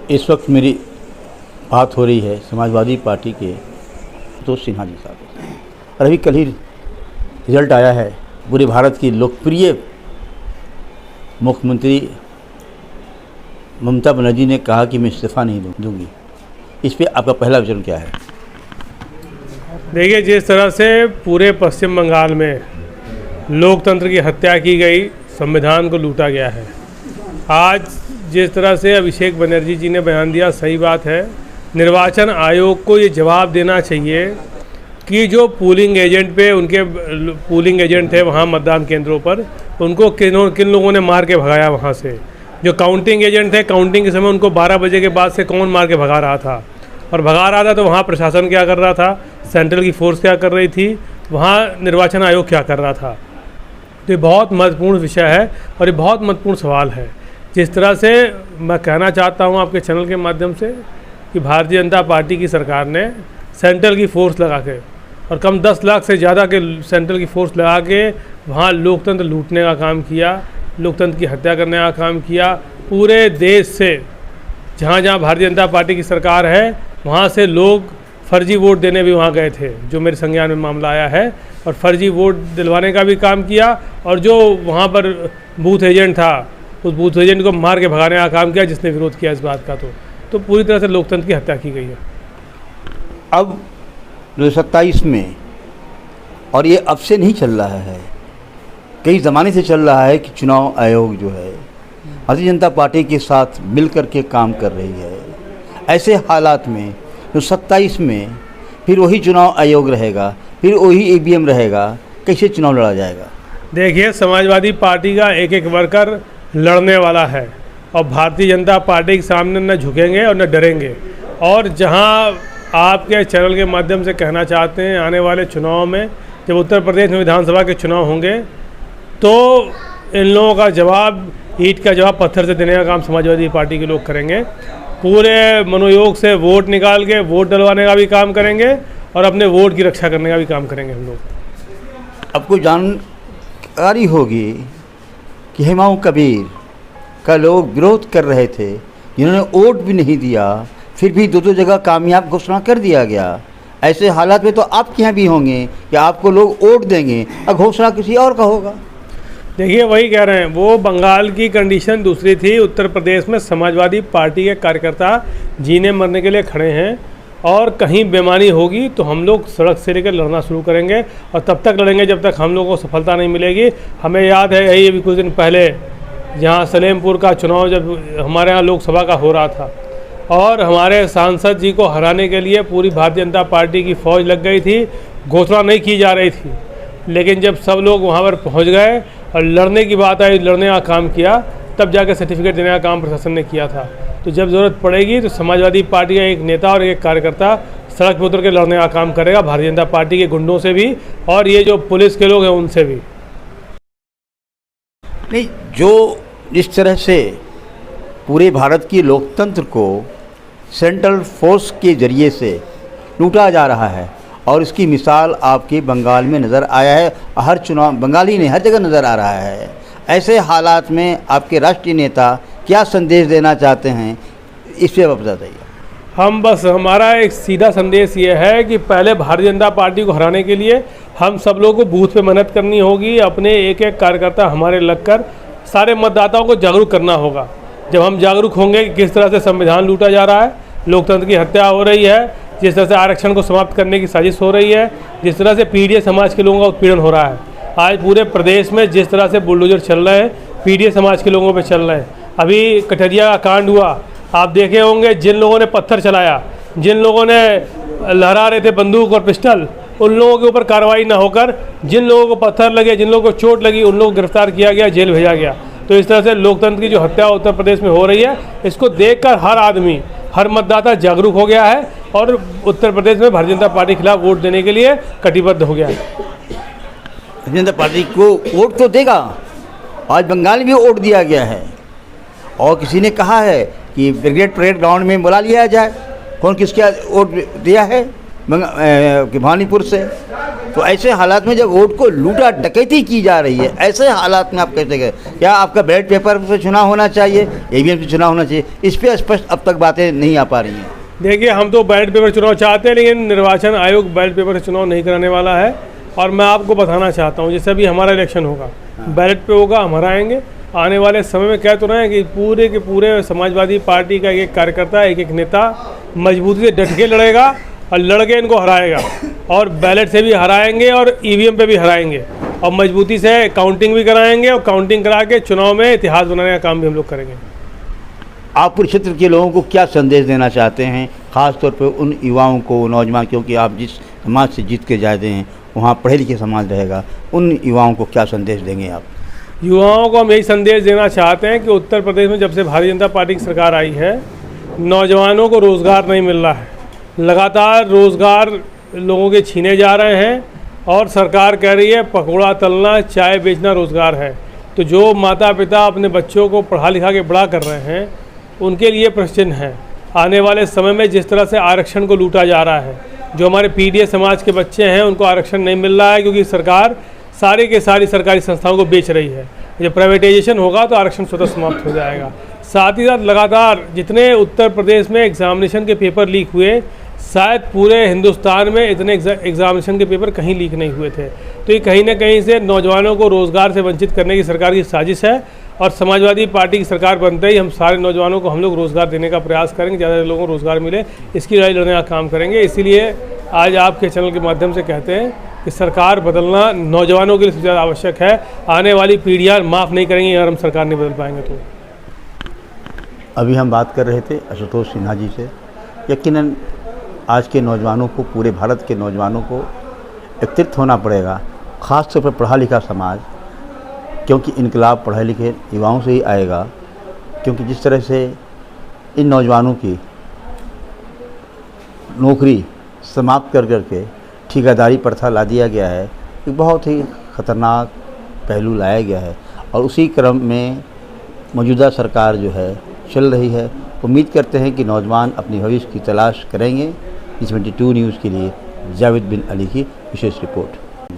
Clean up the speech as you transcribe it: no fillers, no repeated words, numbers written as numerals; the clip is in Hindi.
इस वक्त मेरी बात हो रही है समाजवादी पार्टी के तो सिन्हा जी साहब। और अभी कल ही रिजल्ट आया है, पूरे भारत की लोकप्रिय मुख्यमंत्री ममता बनर्जी ने कहा कि मैं इस्तीफ़ा नहीं दूंगी। इस पे आपका पहला विचार क्या है? देखिए, जिस तरह से पूरे पश्चिम बंगाल में लोकतंत्र की हत्या की गई, संविधान को लूटा गया है, आज जिस तरह से अभिषेक बनर्जी जी ने बयान दिया, सही बात है। निर्वाचन आयोग को ये जवाब देना चाहिए कि जो पोलिंग एजेंट पे उनके पोलिंग एजेंट थे वहाँ मतदान केंद्रों पर, उनको किन लोगों ने मार के भगाया वहाँ से। जो काउंटिंग एजेंट थे, काउंटिंग के समय उनको 12 बजे के बाद से कौन मार के भगा रहा था, और भगा रहा था तो वहाँ प्रशासन क्या कर रहा था, सेंट्रल की फोर्स क्या कर रही थी, वहाँ निर्वाचन आयोग क्या कर रहा था। तो ये बहुत महत्वपूर्ण विषय है और ये बहुत महत्वपूर्ण सवाल है। जिस तरह से मैं कहना चाहता हूँ आपके चैनल के माध्यम से कि भारतीय जनता पार्टी की सरकार ने सेंट्रल की फोर्स लगा के और कम 10 लाख से ज़्यादा के सेंट्रल की फोर्स लगा के वहाँ लोकतंत्र लूटने का काम किया, लोकतंत्र की हत्या करने का काम किया। पूरे देश से जहाँ जहाँ भारतीय जनता पार्टी की सरकार है वहाँ से लोग फर्जी वोट देने भी वहाँ गए थे, जो मेरे संज्ञान में मामला आया है, और फर्जी वोट दिलवाने का भी काम किया। और जो वहाँ पर बूथ एजेंट था, उस बूथ एजेंट को मार के भगाने का काम किया जिसने विरोध किया इस बात का। तो पूरी तरह से लोकतंत्र की हत्या की गई है। अब 2027 में, और ये अब से नहीं चल रहा है, कई ज़माने से चल रहा है कि चुनाव आयोग जो है भारतीय जनता पार्टी के साथ मिल कर के काम कर रही है। ऐसे हालात में 2027 में फिर वही चुनाव आयोग रहेगा, फिर वही ईवीएम रहेगा, कैसे चुनाव लड़ा जाएगा? देखिए, समाजवादी पार्टी का एक एक वर्कर लड़ने वाला है और भारतीय जनता पार्टी के सामने न झुकेंगे और न डरेंगे। और जहां आपके चैनल के माध्यम से कहना चाहते हैं, आने वाले चुनाव में जब उत्तर प्रदेश में विधानसभा के चुनाव होंगे तो इन लोगों का जवाब, ईंट का जवाब पत्थर से देने का काम समाजवादी पार्टी के लोग करेंगे। पूरे मनोयोग से वोट निकाल के वोट डलवाने का भी काम करेंगे और अपने वोट की रक्षा करने का भी काम करेंगे हम लोग। आपको जानकारी होगी कि हुमायूं कबीर का लोग विरोध कर रहे थे, जिन्होंने वोट भी नहीं दिया, फिर भी दो जगह कामयाब घोषणा कर दिया गया। ऐसे हालात में तो आपके यहाँ भी होंगे कि आपको लोग वोट देंगे और घोषणा किसी और का होगा। देखिए, वही कह रहे हैं, वो बंगाल की कंडीशन दूसरी थी। उत्तर प्रदेश में समाजवादी पार्टी के कार्यकर्ता जीने मरने के लिए खड़े हैं, और कहीं बेईमानी होगी तो हम लोग सड़क से लेकर लड़ना शुरू करेंगे, और तब तक लड़ेंगे जब तक हम लोगों को सफलता नहीं मिलेगी। हमें याद है, यही अभी कुछ दिन पहले जहाँ सलेमपुर का चुनाव जब हमारे यहाँ लोकसभा का हो रहा था, और हमारे सांसद जी को हराने के लिए पूरी भारतीय जनता पार्टी की फौज लग गई थी, घोषणा नहीं की जा रही थी। लेकिन जब सब लोग वहाँ पर पहुँच गए और लड़ने की बात आई, लड़ने का काम किया, तब जाकर सर्टिफिकेट देने का काम प्रशासन ने किया था। तो जब ज़रूरत पड़ेगी तो समाजवादी पार्टी का एक नेता और एक कार्यकर्ता सड़क पर उतर के लड़ने का काम करेगा, भारतीय जनता पार्टी के गुंडों से भी और ये जो पुलिस के लोग हैं उनसे भी। नहीं, जो जिस तरह से पूरे भारत की लोकतंत्र को सेंट्रल फोर्स के ज़रिए से लूटा जा रहा है, और इसकी मिसाल आपके बंगाल में नज़र आया है, हर चुनाव बंगाली ने हर जगह नज़र आ रहा है। ऐसे हालात में आपके राष्ट्रीय नेता क्या संदेश देना चाहते हैं, इस पर आप बताइए। हम बस, हमारा एक सीधा संदेश ये है कि पहले भारतीय जनता पार्टी को हराने के लिए हम सब लोगों को बूथ पे मेहनत करनी होगी। अपने एक एक कार्यकर्ता हमारे लगकर सारे मतदाताओं को जागरूक करना होगा। जब हम जागरूक होंगे कि किस तरह से संविधान लूटा जा रहा है, लोकतंत्र की हत्या हो रही है, जिस तरह से आरक्षण को समाप्त करने की साजिश हो रही है, जिस तरह से पीडीए समाज के लोगों का उत्पीड़न हो रहा है, आज पूरे प्रदेश में जिस तरह से बुलडोजर चल रहे हैं, पीडीए समाज के लोगों पे चल रहे हैं। अभी कटरिया का कांड हुआ, आप देखे होंगे, जिन लोगों ने पत्थर चलाया, जिन लोगों ने लहरा रहे थे बंदूक और पिस्टल, उन लोगों के ऊपर कार्रवाई ना होकर जिन लोगों को पत्थर लगे, जिन लोगों को चोट लगी, उन लोगों को गिरफ्तार किया गया, जेल भेजा गया। तो इस तरह से लोकतंत्र की जो हत्या उत्तर प्रदेश में हो रही है, इसको देखकर हर आदमी, हर मतदाता जागरूक हो गया है और उत्तर प्रदेश में भारतीय जनता पार्टी के खिलाफ वोट देने के लिए कटिबद्ध हो गया है। भारतीय जनता पार्टी को वोट तो देगा, आज बंगाल में वोट दिया गया है, और किसी ने कहा है कि ब्रिगेड परेड ग्राउंड में बुला लिया जाए। कौन किसका वोट दिया है? भवानीपुर से। तो तो ऐसे हालात में जब वोट को लूटा डकैती की जा रही है, ऐसे हालात में आप कैसे गए? क्या आपका बैलेट पेपर से चुनाव होना चाहिए, ईवीएम से चुनाव होना चाहिए? इस पर स्पष्ट अब तक बातें नहीं आ पा रही हैं। देखिए, हम तो बैलेट पेपर चुनाव चाहते हैं, लेकिन निर्वाचन आयोग बैलेट पेपर से चुनाव नहीं कराने वाला है। और मैं आपको बताना चाहता हूँ, जैसे अभी हमारा इलेक्शन होगा, बैलेट पे होगा, हम हराएंगे। आने वाले समय में कह तो रहे हैं कि पूरे के पूरे समाजवादी पार्टी का एक कार्यकर्ता, एक नेता मजबूती से डट के लड़ेगा और लड़के इनको हराएगा, और बैलेट से भी हराएंगे और ईवीएम पे भी हराएंगे, और मजबूती से काउंटिंग भी कराएंगे, और काउंटिंग करा के चुनाव में इतिहास बनाने का काम भी हम लोग करेंगे। आप पूरे क्षेत्र के लोगों को क्या संदेश देना चाहते हैं, ख़ासतौर पर उन युवाओं को, नौजवान, क्योंकि आप जिस समाज से जीत के जाते हैं वहाँ पढ़े लिखे समाज रहेगा, उन युवाओं को क्या संदेश देंगे आप? युवाओं को हम यही संदेश देना चाहते हैं कि उत्तर प्रदेश में जब से भारतीय जनता पार्टी की सरकार आई है, नौजवानों को रोज़गार नहीं मिल रहा है। लगातार रोज़गार लोगों के छीने जा रहे हैं, और सरकार कह रही है पकौड़ा तलना, चाय बेचना रोज़गार है। तो जो माता पिता अपने बच्चों को पढ़ा लिखा के बड़ा कर रहे हैं, उनके लिए प्रश्न है। आने वाले समय में जिस तरह से आरक्षण को लूटा जा रहा है, जो हमारे पीडीएस समाज के बच्चे हैं उनको आरक्षण नहीं मिल रहा है, क्योंकि सरकार सारी के सारी सरकारी संस्थाओं को बेच रही है। जब प्राइवेटाइजेशन होगा तो आरक्षण स्वतः समाप्त हो जाएगा। साथ ही साथ लगातार जितने उत्तर प्रदेश में एग्जामिनेशन के पेपर लीक हुए, शायद पूरे हिंदुस्तान में इतने एग्जामिनेशन के पेपर कहीं लीक नहीं हुए थे। तो ये कहीं ना कहीं से नौजवानों को रोज़गार से वंचित करने की सरकार की साजिश है, और समाजवादी पार्टी की सरकार बनते ही हम सारे नौजवानों को हम लोग रोज़गार देने का प्रयास करेंगे, ज़्यादा लोगों को रोज़गार मिले, इसकी लड़ाई लड़ने का काम करेंगे। इसीलिए आज आपके चैनल के माध्यम से कहते हैं कि सरकार बदलना नौजवानों के लिए सबसे ज़्यादा आवश्यक है। आने वाली पीढ़ियाँ माफ़ नहीं करेंगी अगर हम सरकार नहीं बदल पाएंगे तो। अभी हम बात कर रहे थे आशुतोष सिन्हा जी से। यकीनन आज के नौजवानों को, पूरे भारत के नौजवानों को एकत्रित होना पड़ेगा, ख़ासतौर पर पढ़ा लिखा समाज, क्योंकि इनकलाब पढ़े लिखे युवाओं से ही आएगा। क्योंकि जिस तरह से इन नौजवानों की नौकरी समाप्त कर करके ठेकेदारी प्रथा ला दिया गया है, एक बहुत ही ख़तरनाक पहलू लाया गया है, और उसी क्रम में मौजूदा सरकार जो है चल रही है। उम्मीद करते हैं कि नौजवान अपनी भविष्य की तलाश करेंगे। 22 न्यूज़ के लिए जावेद बिन अली की विशेष रिपोर्ट।